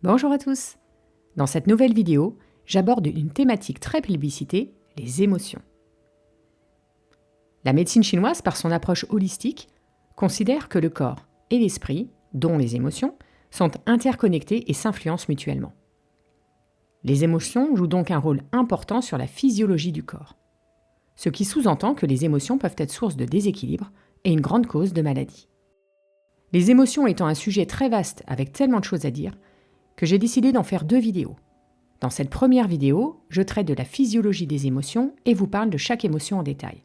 Bonjour à tous. Dans cette nouvelle vidéo, j'aborde une thématique très plébiscitée, les émotions. La médecine chinoise, par son approche holistique, considère que le corps et l'esprit, dont les émotions, sont interconnectés et s'influencent mutuellement. Les émotions jouent donc un rôle important sur la physiologie du corps, ce qui sous-entend que les émotions peuvent être source de déséquilibre et une grande cause de maladie. Les émotions étant un sujet très vaste avec tellement de choses à dire, que j'ai décidé d'en faire 2 vidéos. Dans cette première vidéo, je traite de la physiologie des émotions et vous parle de chaque émotion en détail.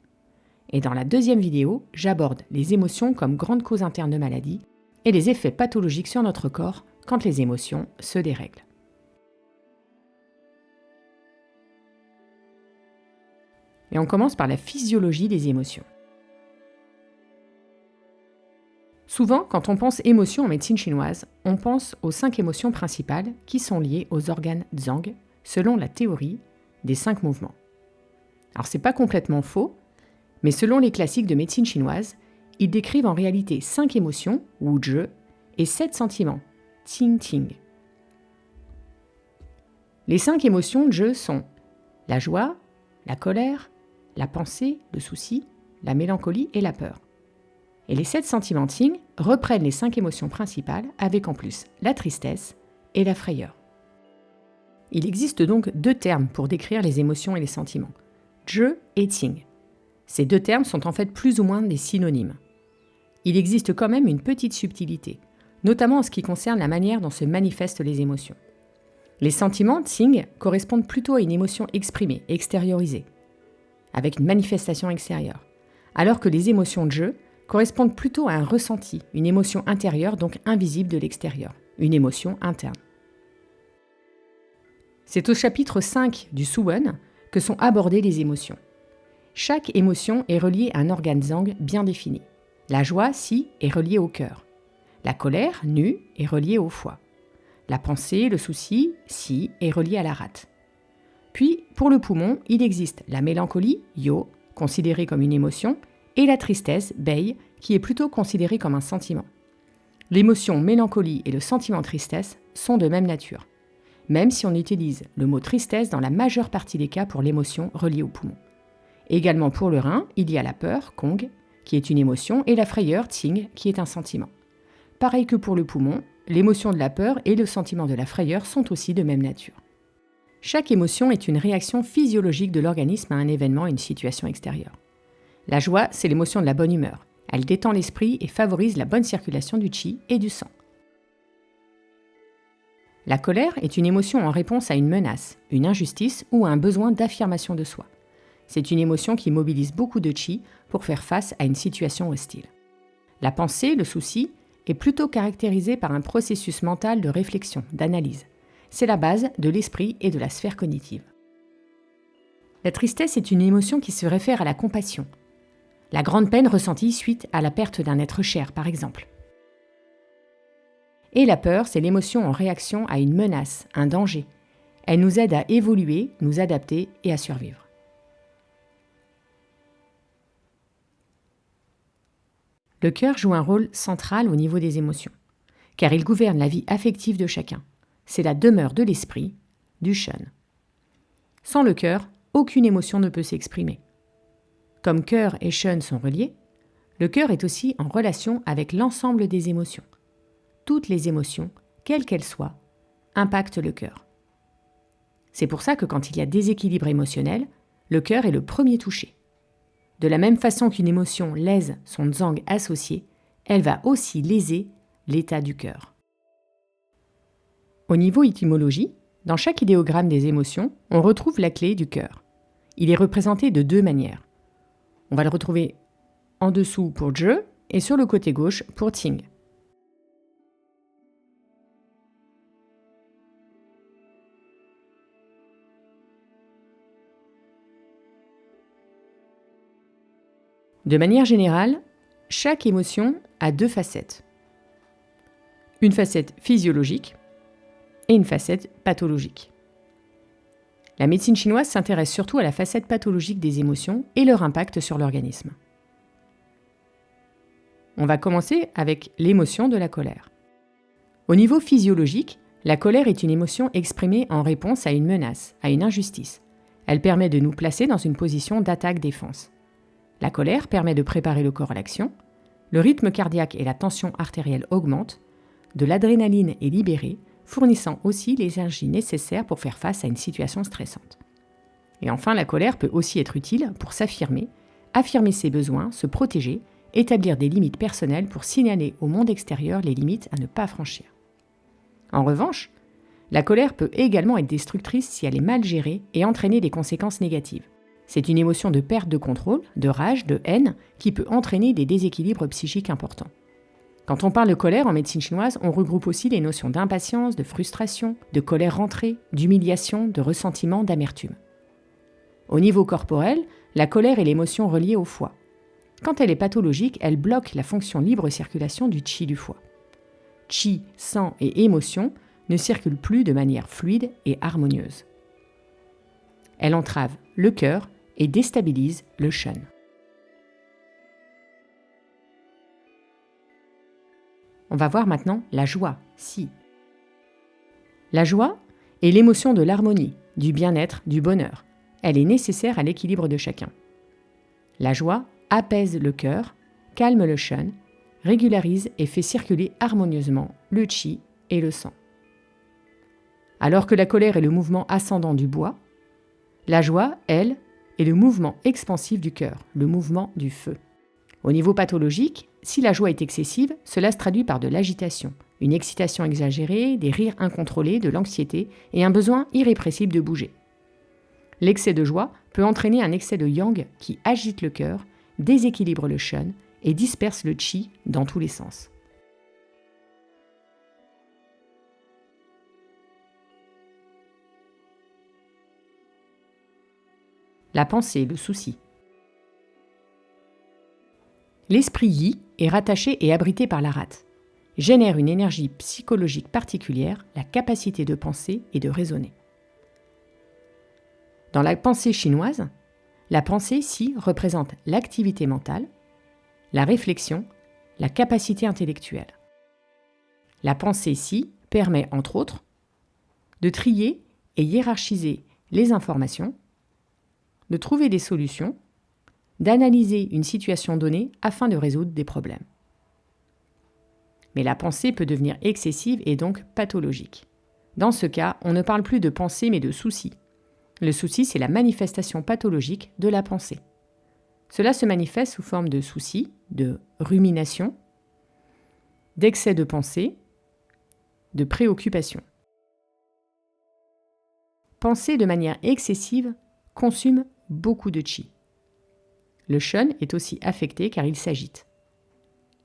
Et dans la deuxième vidéo, j'aborde les émotions comme grande cause interne de maladie et les effets pathologiques sur notre corps quand les émotions se dérèglent. Et on commence par la physiologie des émotions. Souvent, quand on pense émotions en médecine chinoise, on pense aux 5 émotions principales qui sont liées aux organes Zhang, selon la théorie des 5 mouvements. Alors c'est pas complètement faux, mais selon les classiques de médecine chinoise, ils décrivent en réalité 5 émotions, ou zhe, et 7 sentiments, ting ting. Les 5 émotions zhe sont la joie, la colère, la pensée, le souci, la mélancolie et la peur. Et les 7 sentiments ting reprennent les 5 émotions principales avec en plus la tristesse et la frayeur. Il existe donc 2 termes pour décrire les émotions et les sentiments, zhe et ting. Ces 2 termes sont en fait plus ou moins des synonymes. Il existe quand même une petite subtilité, notamment en ce qui concerne la manière dont se manifestent les émotions. Les sentiments ting correspondent plutôt à une émotion exprimée, extériorisée, avec une manifestation extérieure, alors que les émotions zhe correspondent plutôt à un ressenti, une émotion intérieure donc invisible de l'extérieur, une émotion interne. C'est au chapitre 5 du Suwen que sont abordées les émotions. Chaque émotion est reliée à un organe Zhang bien défini. La joie, si, est reliée au cœur. La colère, nu, est reliée au foie. La pensée, le souci, si, est reliée à la rate. Puis, pour le poumon, il existe la mélancolie, yo, considérée comme une émotion, et la tristesse, bei, qui est plutôt considérée comme un sentiment. L'émotion mélancolie et le sentiment tristesse sont de même nature, même si on utilise le mot tristesse dans la majeure partie des cas pour l'émotion reliée au poumon. Également pour le rein, il y a la peur, kong, qui est une émotion, et la frayeur, ting, qui est un sentiment. Pareil que pour le poumon, l'émotion de la peur et le sentiment de la frayeur sont aussi de même nature. Chaque émotion est une réaction physiologique de l'organisme à un événement et une situation extérieure. La joie, c'est l'émotion de la bonne humeur. Elle détend l'esprit et favorise la bonne circulation du qi et du sang. La colère est une émotion en réponse à une menace, une injustice ou à un besoin d'affirmation de soi. C'est une émotion qui mobilise beaucoup de qi pour faire face à une situation hostile. La pensée, le souci, est plutôt caractérisée par un processus mental de réflexion, d'analyse. C'est la base de l'esprit et de la sphère cognitive. La tristesse est une émotion qui se réfère à la compassion. La grande peine ressentie suite à la perte d'un être cher, par exemple. Et la peur, c'est l'émotion en réaction à une menace, un danger. Elle nous aide à évoluer, nous adapter et à survivre. Le cœur joue un rôle central au niveau des émotions, car il gouverne la vie affective de chacun. C'est la demeure de l'esprit, du shen. Sans le cœur, aucune émotion ne peut s'exprimer. Comme cœur et shen sont reliés, le cœur est aussi en relation avec l'ensemble des émotions. Toutes les émotions, quelles qu'elles soient, impactent le cœur. C'est pour ça que quand il y a déséquilibre émotionnel, le cœur est le premier touché. De la même façon qu'une émotion lèse son zhang associé, elle va aussi léser l'état du cœur. Au niveau étymologie, dans chaque idéogramme des émotions, on retrouve la clé du cœur. Il est représenté de 2 manières. On va le retrouver en dessous pour zhe et sur le côté gauche pour ting. De manière générale, chaque émotion a 2 facettes. Une facette physiologique et une facette pathologique. La médecine chinoise s'intéresse surtout à la facette pathologique des émotions et leur impact sur l'organisme. On va commencer avec l'émotion de la colère. Au niveau physiologique, La colère est une émotion exprimée en réponse à une menace, à une injustice. Elle permet de nous placer dans une position d'attaque-défense. La colère permet de préparer le corps à l'action. Le rythme cardiaque et la tension artérielle augmentent. De l'adrénaline est libérée, fournissant aussi l'énergie nécessaire pour faire face à une situation stressante. Et enfin, la colère peut aussi être utile pour s'affirmer, affirmer ses besoins, se protéger, établir des limites personnelles pour signaler au monde extérieur les limites à ne pas franchir. En revanche, la colère peut également être destructrice si elle est mal gérée et entraîner des conséquences négatives. C'est une émotion de perte de contrôle, de rage, de haine, qui peut entraîner des déséquilibres psychiques importants. Quand on parle de colère en médecine chinoise, on regroupe aussi les notions d'impatience, de frustration, de colère rentrée, d'humiliation, de ressentiment, d'amertume. Au niveau corporel, la colère est l'émotion reliée au foie. Quand elle est pathologique, elle bloque la fonction libre circulation du qi du foie. Qi, sang et émotion ne circulent plus de manière fluide et harmonieuse. Elle entrave le cœur et déstabilise le shen. On va voir maintenant la joie, si. La joie est l'émotion de l'harmonie, du bien-être, du bonheur. Elle est nécessaire à l'équilibre de chacun. La joie apaise le cœur, calme le shen, régularise et fait circuler harmonieusement le qi et le sang. Alors que la colère est le mouvement ascendant du bois, la joie, elle, est le mouvement expansif du cœur, le mouvement du feu. Au niveau pathologique, si la joie est excessive, cela se traduit par de l'agitation, une excitation exagérée, des rires incontrôlés, de l'anxiété et un besoin irrépressible de bouger. L'excès de joie peut entraîner un excès de yang qui agite le cœur, déséquilibre le shen et disperse le qi dans tous les sens. La pensée, le souci. L'esprit yi est rattaché et abrité par la rate, génère une énergie psychologique particulière, la capacité de penser et de raisonner. Dans la pensée chinoise, la pensée si représente l'activité mentale, la réflexion, la capacité intellectuelle. La pensée si permet, entre autres, de trier et hiérarchiser les informations, de trouver des solutions, d'analyser une situation donnée afin de résoudre des problèmes. Mais la pensée peut devenir excessive et donc pathologique. Dans ce cas, on ne parle plus de pensée mais de souci. Le souci, c'est la manifestation pathologique de la pensée. Cela se manifeste sous forme de soucis, de rumination, d'excès de pensée, de préoccupation. Penser de manière excessive consomme beaucoup de qi. Le shen est aussi affecté car il s'agite.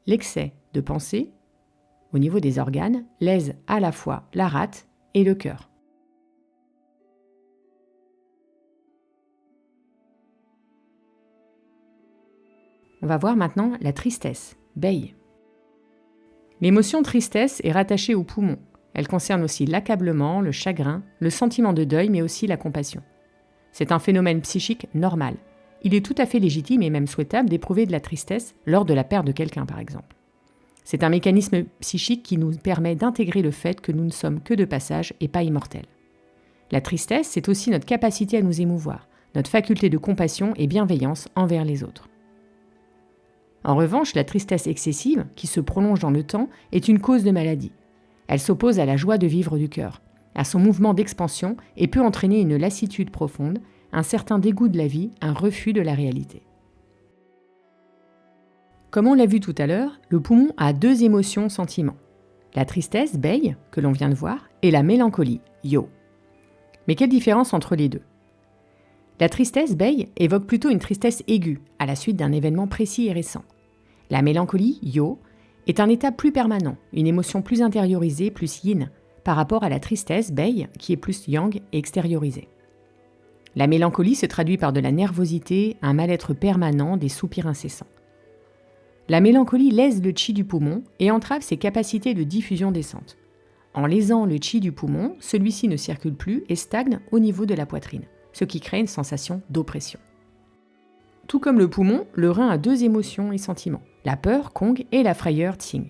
L'excès de pensée, au niveau des organes, lèse à la fois la rate et le cœur. On va voir maintenant la tristesse, bei. L'émotion tristesse est rattachée aux poumons. Elle concerne aussi l'accablement, le chagrin, le sentiment de deuil, mais aussi la compassion. C'est un phénomène psychique normal. Il est tout à fait légitime et même souhaitable d'éprouver de la tristesse lors de la perte de quelqu'un, par exemple. C'est un mécanisme psychique qui nous permet d'intégrer le fait que nous ne sommes que de passage et pas immortels. La tristesse, c'est aussi notre capacité à nous émouvoir, notre faculté de compassion et bienveillance envers les autres. En revanche, la tristesse excessive, qui se prolonge dans le temps, est une cause de maladie. Elle s'oppose à la joie de vivre du cœur, à son mouvement d'expansion et peut entraîner une lassitude profonde, un certain dégoût de la vie, un refus de la réalité. Comme on l'a vu tout à l'heure, le poumon a deux émotions, sentiments. La tristesse, bei, que l'on vient de voir, et la mélancolie, yo. Mais quelle différence entre les deux ? La tristesse, bei, évoque plutôt une tristesse aiguë, à la suite d'un événement précis et récent. La mélancolie, yo, est un état plus permanent, une émotion plus intériorisée, plus yin, par rapport à la tristesse, bei, qui est plus yang et extériorisée. La mélancolie se traduit par de la nervosité, un mal-être permanent, des soupirs incessants. La mélancolie lèse le qi du poumon et entrave ses capacités de diffusion descente. En lésant le qi du poumon, celui-ci ne circule plus et stagne au niveau de la poitrine, ce qui crée une sensation d'oppression. Tout comme le poumon, le rein a deux émotions et sentiments, la peur, kong, et la frayeur, tsing.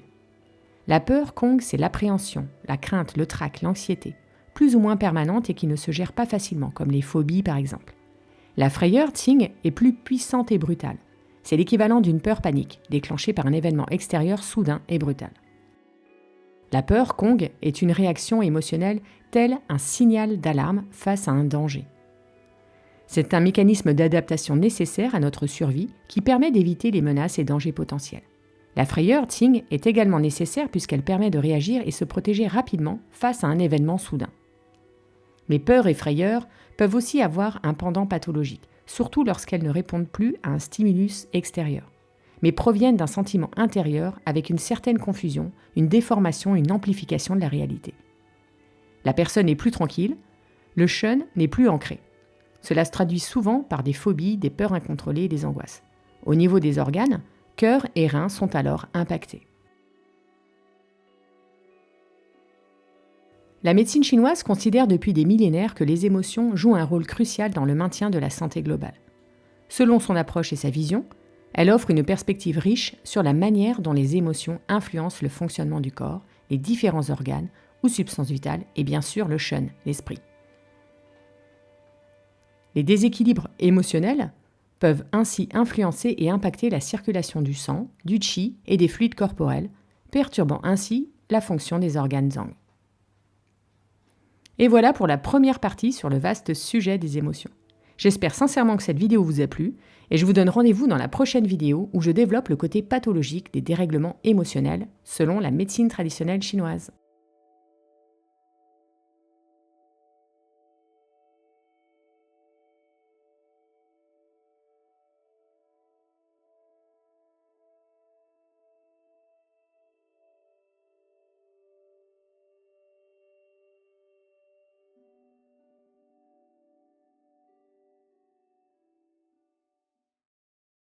La peur Kong, c'est l'appréhension, la crainte, le trac, l'anxiété, plus ou moins permanente et qui ne se gère pas facilement, comme les phobies par exemple. La frayeur Tsing est plus puissante et brutale. C'est l'équivalent d'une peur panique, déclenchée par un événement extérieur soudain et brutal. La peur Kong est une réaction émotionnelle telle un signal d'alarme face à un danger. C'est un mécanisme d'adaptation nécessaire à notre survie qui permet d'éviter les menaces et dangers potentiels. La frayeur Tsing est également nécessaire puisqu'elle permet de réagir et se protéger rapidement face à un événement soudain. Mais peur et frayeur peuvent aussi avoir un pendant pathologique, surtout lorsqu'elles ne répondent plus à un stimulus extérieur, mais proviennent d'un sentiment intérieur avec une certaine confusion, une déformation, une amplification de la réalité. La personne n'est plus tranquille, le shun n'est plus ancré. Cela se traduit souvent par des phobies, des peurs incontrôlées et des angoisses. Au niveau des organes, cœur et reins sont alors impactés. La médecine chinoise considère depuis des millénaires que les émotions jouent un rôle crucial dans le maintien de la santé globale. Selon son approche et sa vision, elle offre une perspective riche sur la manière dont les émotions influencent le fonctionnement du corps, les différents organes ou substances vitales et bien sûr le shun, l'esprit. Les déséquilibres émotionnels peuvent ainsi influencer et impacter la circulation du sang, du qi et des fluides corporels, perturbant ainsi la fonction des organes zang. Et voilà pour la première partie sur le vaste sujet des émotions. J'espère sincèrement que cette vidéo vous a plu et je vous donne rendez-vous dans la prochaine vidéo où je développe le côté pathologique des dérèglements émotionnels selon la médecine traditionnelle chinoise.